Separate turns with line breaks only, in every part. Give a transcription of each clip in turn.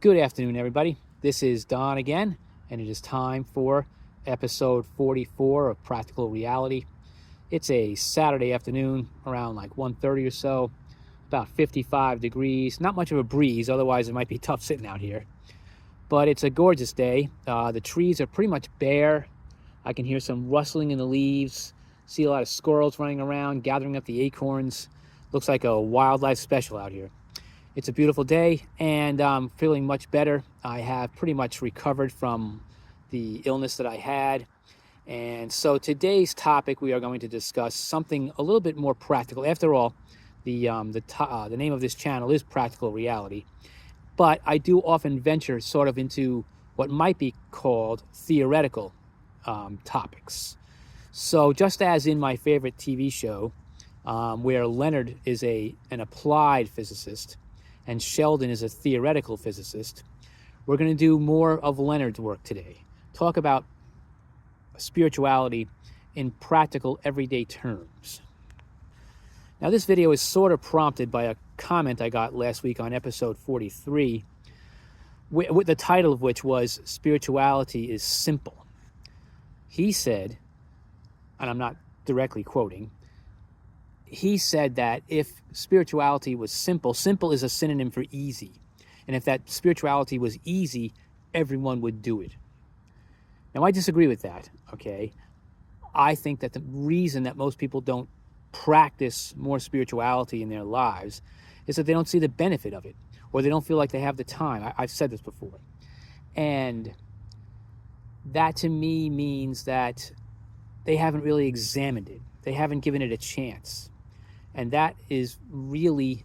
Good afternoon, everybody. This is Don again, and it is time for episode 44 of Practical Reality. It's a Saturday afternoon around like 1:30 or so, about 55 degrees. Not much of a breeze, otherwise it might be tough sitting out here. But it's a gorgeous day. The trees are pretty much bare. I can hear some rustling in the leaves, see a lot of squirrels running around, gathering up the acorns. Looks like a wildlife special out here. It's a beautiful day, and I'm feeling much better. I have pretty much recovered from the illness that I had. And so today's topic, we are going to discuss something a little bit more practical. After all, the name of this channel is Practical Reality. But I do often venture sort of into what might be called theoretical topics. So just as in my favorite TV show, where Leonard is an applied physicist and Sheldon is a theoretical physicist, we're going to do more of Leonard's work today. Talk about spirituality in practical, everyday terms. Now, this video is sort of prompted by a comment I got last week on episode 43, with the title of which was Spirituality is Simple. He said, and I'm not directly quoting, he said that if spirituality was simple, simple is a synonym for easy. And if that spirituality was easy, everyone would do it. Now, I disagree with that, okay? I think that the reason that most people don't practice more spirituality in their lives is that they don't see the benefit of it, or they don't feel like they have the time. I've said this before. And that to me means that they haven't really examined it. They haven't given it a chance. And that is really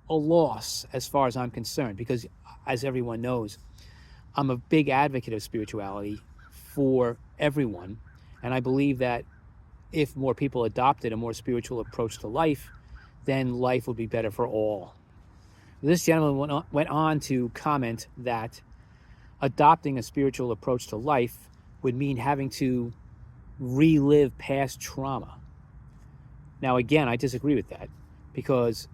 a loss as far as I'm concerned, because as everyone knows, I'm a big advocate of spirituality for everyone. And I believe that if more people adopted a more spiritual approach to life, then life would be better for all. This gentleman went on to comment that adopting a spiritual approach to life would mean having to relive past trauma. Now, again, I disagree with that, because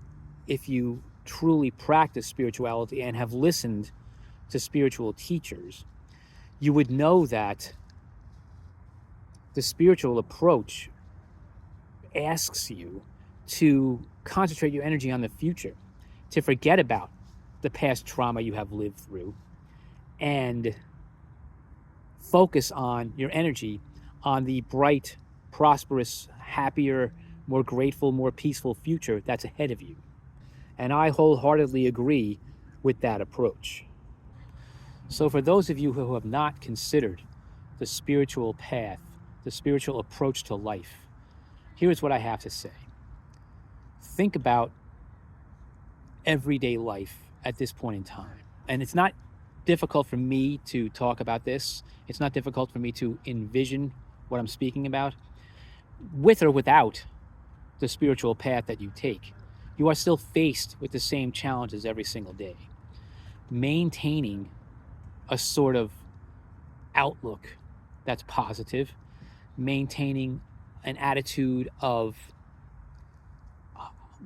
if you truly practice spirituality and have listened to spiritual teachers, you would know that the spiritual approach asks you to concentrate your energy on the future, to forget about the past trauma you have lived through, and focus on your energy on the bright, prosperous, happier, more grateful, more peaceful future that's ahead of you. And I wholeheartedly agree with that approach. So for those of you who have not considered the spiritual path, the spiritual approach to life, here's what I have to say. Think about everyday life at this point in time. And it's not difficult for me to talk about this. It's not difficult for me to envision what I'm speaking about. With or without the spiritual path that you take, you are still faced with the same challenges every single day. Maintaining a sort of outlook that's positive, maintaining an attitude of,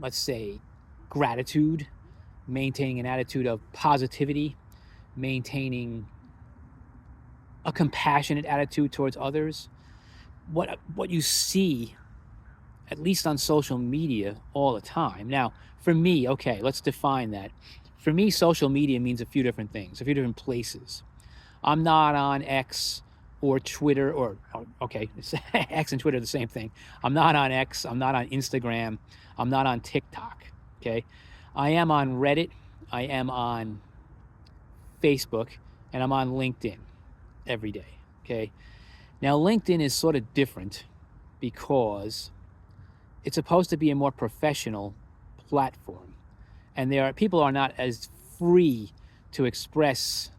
let's say, gratitude, maintaining an attitude of positivity, maintaining a compassionate attitude towards others. What you see, at least on social media all the time. Now, for me, okay, let's define that. For me, social media means a few different things, a few different places. I'm not on X or Twitter, okay, X and Twitter are the same thing. I'm not on X, I'm not on Instagram, I'm not on TikTok, okay? I am on Reddit, I am on Facebook, and I'm on LinkedIn every day, okay? Now, LinkedIn is sort of different because it's supposed to be a more professional platform. And people are not as free to express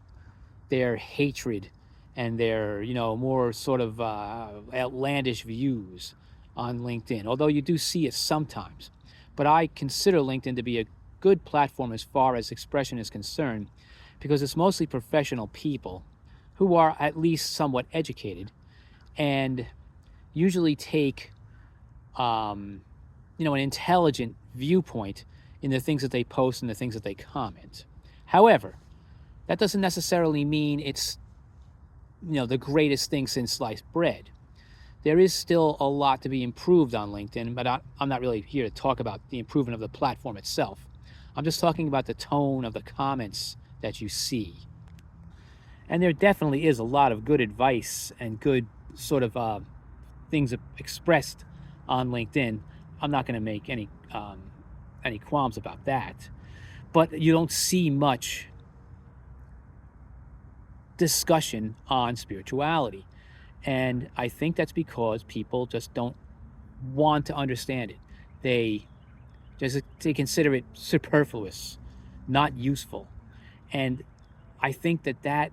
their hatred and their, more sort of outlandish views on LinkedIn, although you do see it sometimes. But I consider LinkedIn to be a good platform as far as expression is concerned, because it's mostly professional people who are at least somewhat educated and usually take an intelligent viewpoint in the things that they post and the things that they comment. However, that doesn't necessarily mean it's, the greatest thing since sliced bread. There is still a lot to be improved on LinkedIn, but I'm not really here to talk about the improvement of the platform itself. I'm just talking about the tone of the comments that you see. And there definitely is a lot of good advice and good sort of things expressed on LinkedIn. I'm not going to make any qualms about that. But you don't see much discussion on spirituality. And I think that's because people just don't want to understand it. They consider it superfluous, not useful. And I think that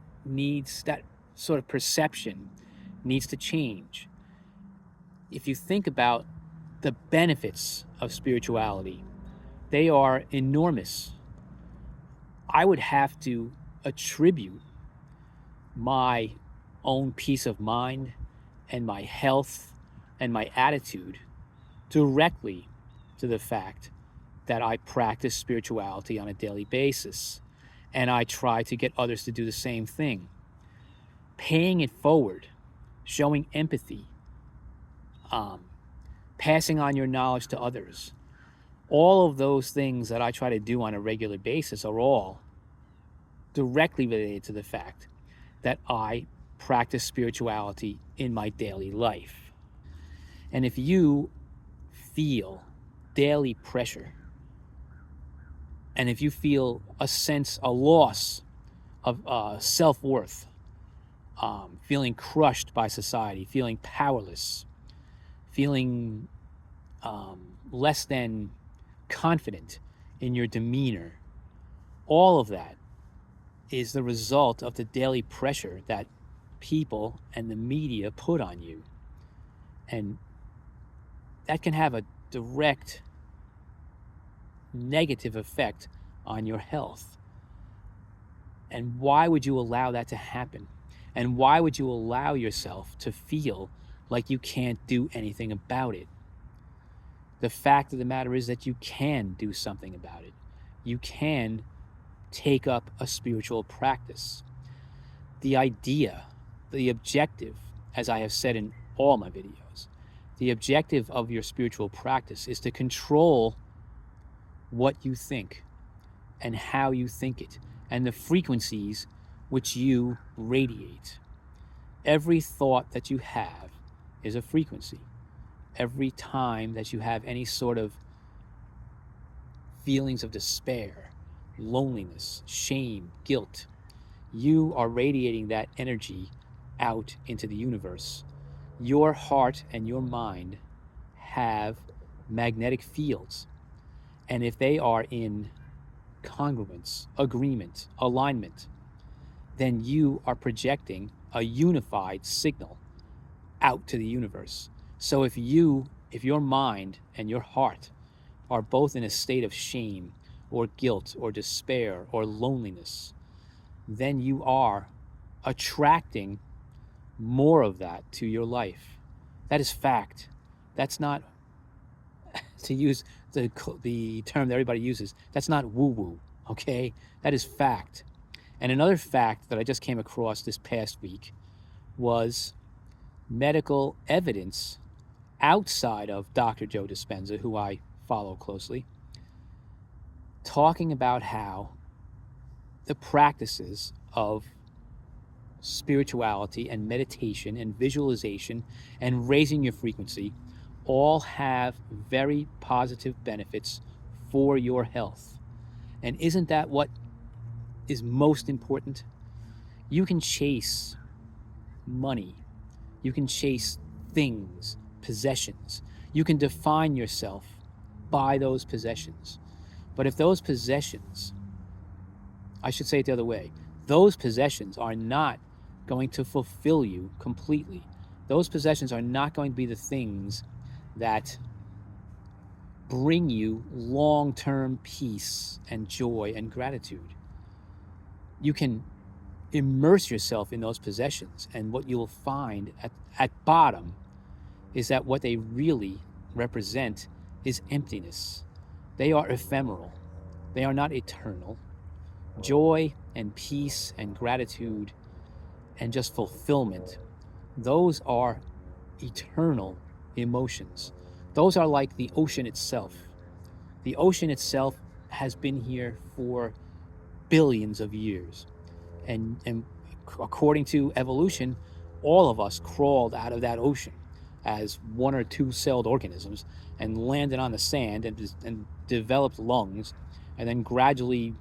sort of perception needs to change. If you think about the benefits of spirituality, they are enormous. I would have to attribute my own peace of mind and my health and my attitude directly to the fact that I practice spirituality on a daily basis, and I try to get others to do the same thing. Paying it forward, showing empathy, passing on your knowledge to others, all of those things that I try to do on a regular basis are all directly related to the fact that I practice spirituality in my daily life. And if you feel daily pressure, and if you feel a loss of self-worth, feeling crushed by society, feeling powerless, feeling less than confident in your demeanor, all of that is the result of the daily pressure that people and the media put on you. And that can have a direct negative effect on your health. And why would you allow that to happen? And why would you allow yourself to feel like you can't do anything about it? The fact of the matter is that you can do something about it. You can take up a spiritual practice. The idea, the objective, as I have said in all my videos, the objective of your spiritual practice is to control what you think and how you think it, and the frequencies which you radiate. Every thought that you have is a frequency. Every time that you have any sort of feelings of despair, loneliness, shame, guilt, you are radiating that energy out into the universe. Your heart and your mind have magnetic fields, and if they are in congruence, agreement, alignment, then you are projecting a unified signal out to the universe. So if your mind and your heart are both in a state of shame or guilt or despair or loneliness, then you are attracting more of that to your life. That is fact. That's not, to use the term that everybody uses, that's not woo-woo, okay? That is fact. And another fact that I just came across this past week was medical evidence outside of Dr. Joe Dispenza, who I follow closely, talking about how the practices of spirituality and meditation and visualization and raising your frequency all have very positive benefits for your health. And isn't that what is most important? You can chase money. You can chase things, possessions. You can define yourself by those possessions. But if those possessions, I should say it the other way, those possessions are not going to fulfill you completely. Those possessions are not going to be the things that bring you long-term peace and joy and gratitude. You can immerse yourself in those possessions, and what you'll find at bottom is that what they really represent is emptiness. They are ephemeral. They are not eternal. Joy and peace and gratitude and just fulfillment, those are eternal emotions. Those are like the ocean itself. The ocean itself has been here for billions of years. And according to evolution, all of us crawled out of that ocean as one or two celled organisms and landed on the sand and developed lungs and then gradually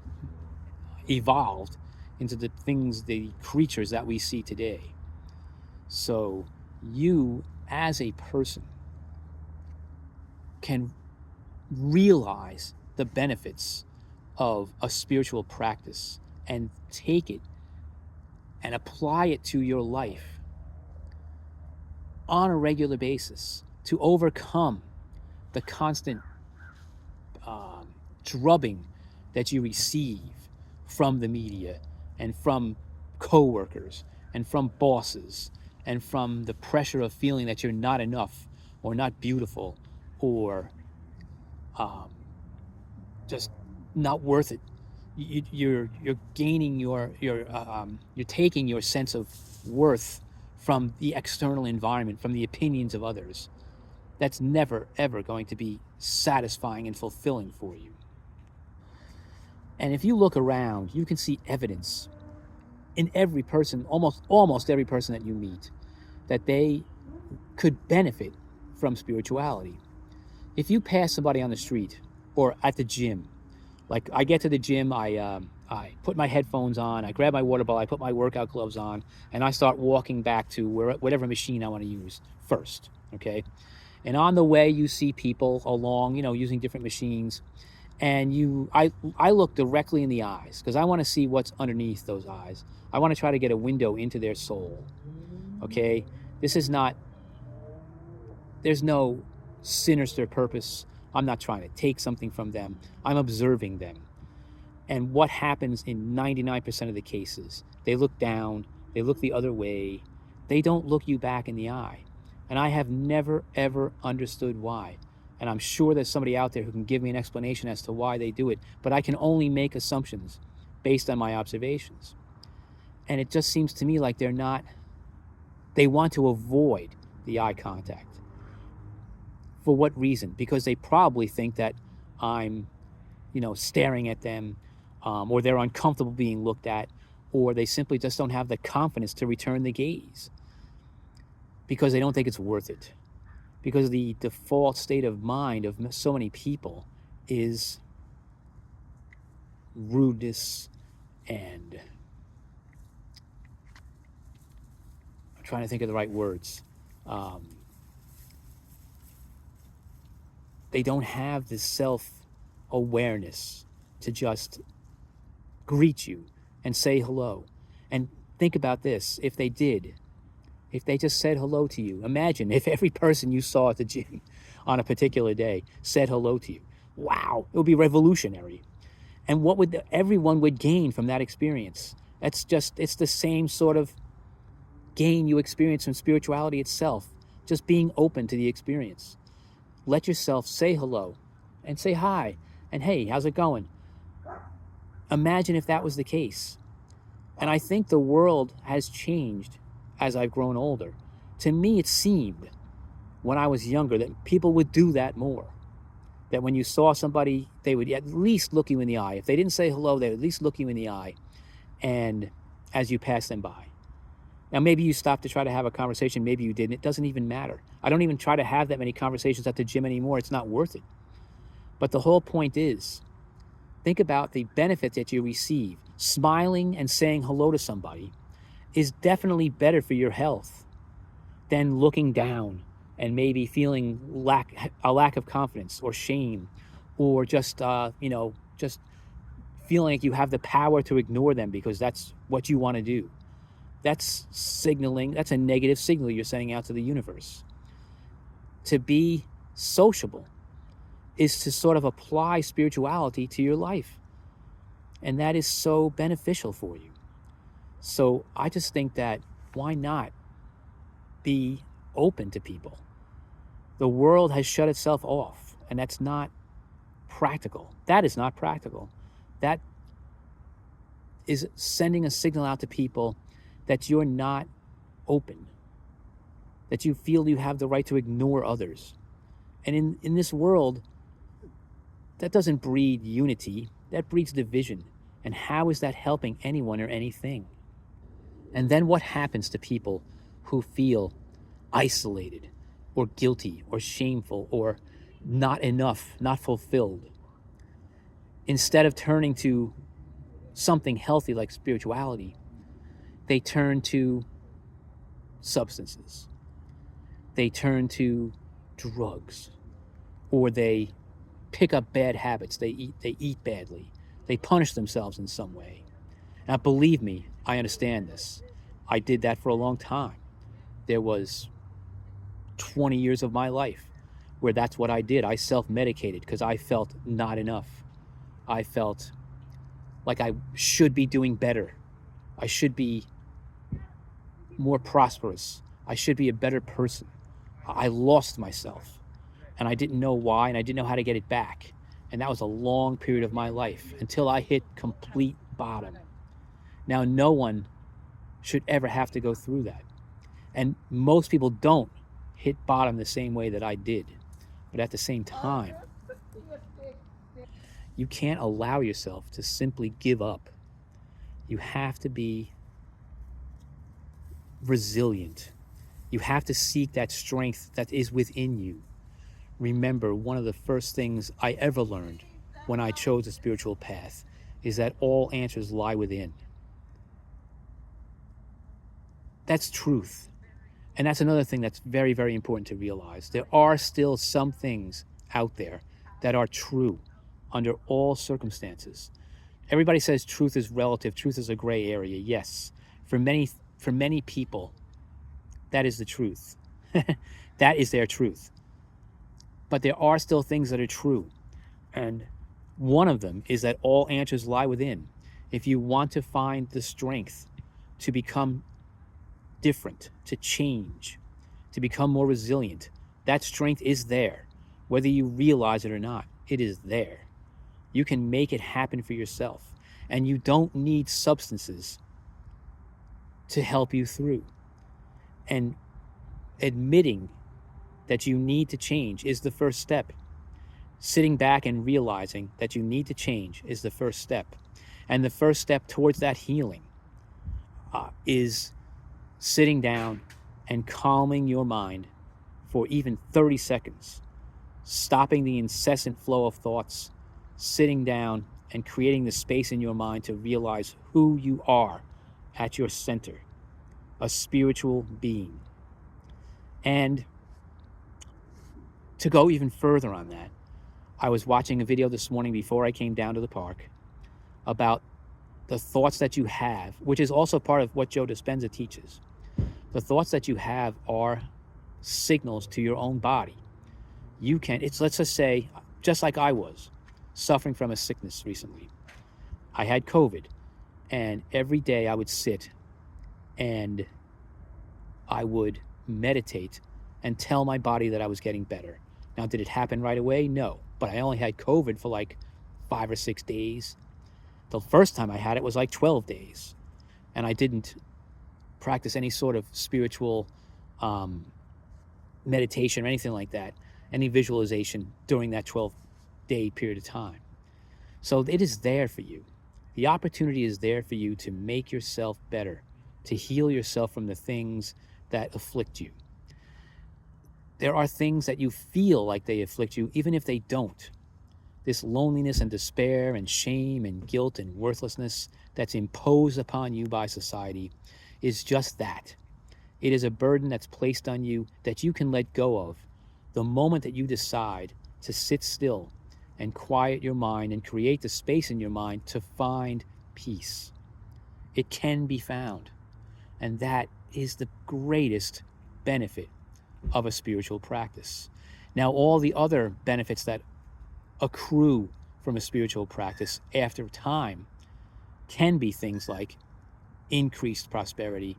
evolved into the creatures that we see today. So you as a person can realize the benefits of a spiritual practice and take it and apply it to your life on a regular basis to overcome the constant drubbing that you receive from the media and from coworkers and from bosses and from the pressure of feeling that you're not enough or not beautiful or just not worth it. You're gaining you're taking your sense of worth from the external environment, from the opinions of others. That's never ever going to be satisfying and fulfilling for you. And if you look around, you can see evidence in every person, almost every person that you meet, that they could benefit from spirituality. If you pass somebody on the street or at the gym, like I get to the gym, I put my headphones on, I grab my water bottle, I put my workout gloves on, and I start walking back to whatever machine I want to use first, okay? And on the way, you see people along, using different machines, and I look directly in the eyes because I want to see what's underneath those eyes. I want to try to get a window into their soul, okay? There's no sinister purpose. I'm not trying to take something from them. I'm observing them. And what happens in 99% of the cases, they look down, they look the other way, they don't look you back in the eye. And I have never, ever understood why. And I'm sure there's somebody out there who can give me an explanation as to why they do it, but I can only make assumptions based on my observations. And it just seems to me like they want to avoid the eye contact. For what reason? Because they probably think that I'm, staring at them, or they're uncomfortable being looked at, or they simply just don't have the confidence to return the gaze because they don't think it's worth it. Because the default state of mind of so many people is rudeness and I'm trying to think of the right words. They don't have this self-awareness to just greet you and say hello. And think about this, if they just said hello to you, imagine if every person you saw at the gym on a particular day said hello to you. Wow, it would be revolutionary. And what would everyone would gain from that experience? It's the same sort of gain you experience from spirituality itself, just being open to the experience. Let yourself say hello and say hi and hey, how's it going? Imagine if that was the case. And I think the world has changed as I've grown older. To me, it seemed when I was younger that people would do that more. That when you saw somebody, they would at least look you in the eye. If they didn't say hello, they would at least look you in the eye and as you pass them by. Now, maybe you stopped to try to have a conversation. Maybe you didn't. It doesn't even matter. I don't even try to have that many conversations at the gym anymore. It's not worth it. But the whole point is, think about the benefit that you receive. Smiling and saying hello to somebody is definitely better for your health than looking down and maybe feeling a lack of confidence or shame or just feeling like you have the power to ignore them because that's what you want to do. That's a negative signal you're sending out to the universe. To be sociable is to sort of apply spirituality to your life. And that is so beneficial for you. So I just think that why not be open to people? The world has shut itself off, and that's not practical. That is not practical. That is sending a signal out to people that you're not open, that you feel you have the right to ignore others. And in this world, that doesn't breed unity, that breeds division. And how is that helping anyone or anything? And then what happens to people who feel isolated or guilty or shameful or not enough, not fulfilled? Instead of turning to something healthy like spirituality, they turn to substances. They turn to drugs, or they pick up bad habits. They eat badly. They punish themselves in some way. Now, believe me, I understand this. I did that for a long time. There was 20 years of my life where that's what I did. I self-medicated because I felt not enough. I felt like I should be doing better. I should be more prosperous. I should be a better person. I lost myself, and I didn't know why, and I didn't know how to get it back. And that was a long period of my life until I hit complete bottom. Now, no one should ever have to go through that. And most people don't hit bottom the same way that I did. But at the same time, you can't allow yourself to simply give up. You have to be resilient. You have to seek that strength that is within you. Remember, one of the first things I ever learned when I chose a spiritual path is that all answers lie within. That's truth. And that's another thing that's very, very important to realize. There are still some things out there that are true under all circumstances. Everybody says truth is relative, truth is a gray area. Yes, for many people, that is the truth. That is their truth. But there are still things that are true. And one of them is that all answers lie within. If you want to find the strength to become different, to change, to become more resilient, that strength is there. Whether you realize it or not, it is there. You can make it happen for yourself. And you don't need substances to help you through. And admitting that you need to change is the first step. Sitting back and realizing that you need to change is the first step. And the first step towards that healing is sitting down and calming your mind for even 30 seconds, stopping the incessant flow of thoughts, sitting down and creating the space in your mind to realize who you are at your center, a spiritual being. And to go even further on that, I was watching a video this morning before I came down to the park about the thoughts that you have, which is also part of what Joe Dispenza teaches. The thoughts that you have are signals to your own body. You can, let's just say, just like I was, suffering from a sickness recently. I had COVID, and every day I would sit and I would meditate and tell my body that I was getting better. Now, did it happen right away? No, but I only had COVID for like 5 or 6 days. The first time I had it was like 12 days, and I didn't practice any sort of spiritual meditation or anything like that, any visualization during that 12-day period of time. So it is there for you. The opportunity is there for you to make yourself better, to heal yourself from the things that afflict you. There are things that you feel like they afflict you, even if they don't. This loneliness and despair and shame and guilt and worthlessness that's imposed upon you by society is just that. It is a burden that's placed on you that you can let go of the moment that you decide to sit still and quiet your mind and create the space in your mind to find peace. It can be found. And that is the greatest benefit of a spiritual practice. Now, all the other benefits that accrue from a spiritual practice after time can be things like increased prosperity,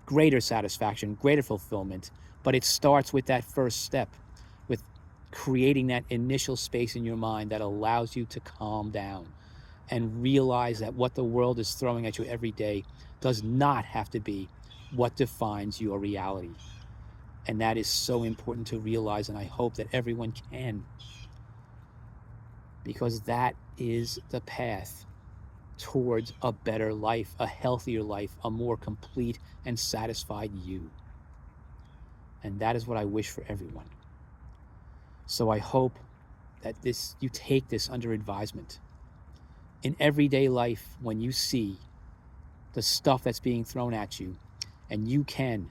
greater satisfaction, greater fulfillment, but it starts with that first step, with creating that initial space in your mind that allows you to calm down, and realize that what the world is throwing at you every day does not have to be what defines your reality. And that is so important to realize, and I hope that everyone can, because that is the path towards a better life, a healthier life, a more complete and satisfied you. And that is what I wish for everyone. So I hope that you take this under advisement. In everyday life, when you see the stuff that's being thrown at you, and you can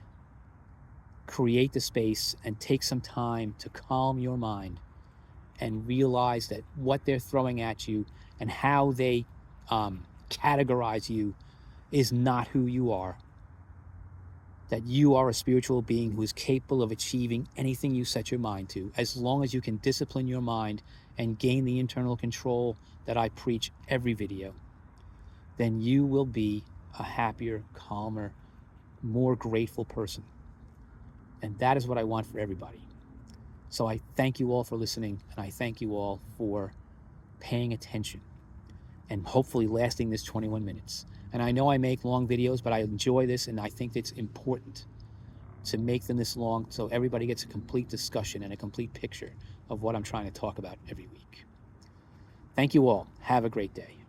create the space and take some time to calm your mind and realize that what they're throwing at you and how they categorize you is not who you are. That you are a spiritual being who is capable of achieving anything you set your mind to, as long as you can discipline your mind and gain the internal control that I preach every video. Then you will be a happier, calmer, more grateful person. And that is what I want for everybody. So I thank you all for listening, and I thank you all for paying attention and hopefully lasting this 21 minutes. And I know I make long videos, but I enjoy this, and I think it's important to make them this long so everybody gets a complete discussion and a complete picture of what I'm trying to talk about every week. Thank you all. Have a great day.